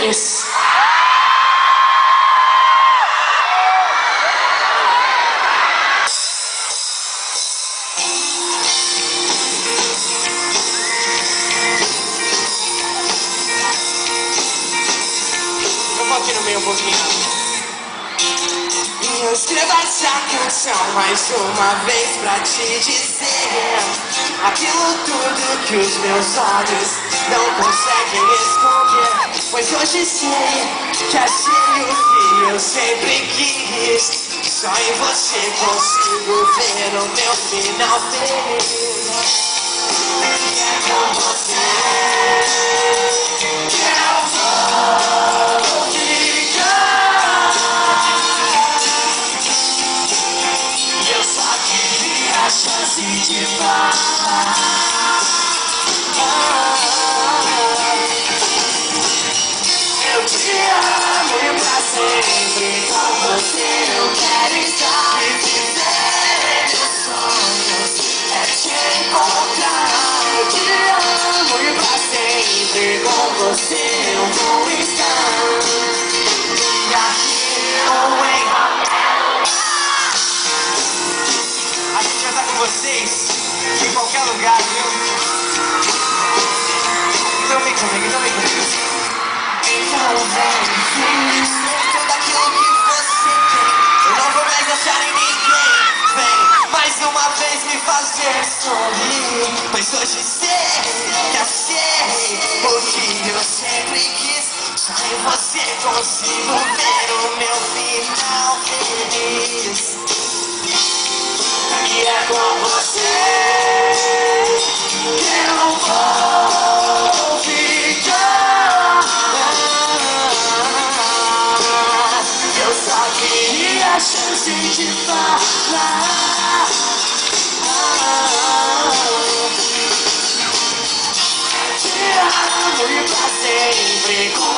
vocês. Eu vou aqui no meio um pouquinho. E eu escrevo essa canção mais uma vez pra te dizer aquilo tudo que os meus olhos não conseguem esconder. Pois hoje sei que achei o que eu sempre quis. Só em você consigo ver o meu final feliz. E é com você que eu vou ficar. E eu só queria a chance de falar. Eu te amo e pra sempre com você eu quero estar. E viver meus sonhos é te encontrar. Eu te amo e pra sempre com você eu vou estar. E aqui eu a gente vai estar com vocês em qualquer lugar, viu? Então vem comigo, então vem comigo. Então vem, ser tudo aquilo que você tem. Eu não vou mais achar em ninguém. Vem, mais uma vez me fazer sorrir. Pois hoje sei que achei o que eu sempre quis. Só em você consigo ver o meu final feliz. E é com você que eu vou ficar. Eu só queria a chance de falar. Te amo e pra sempre.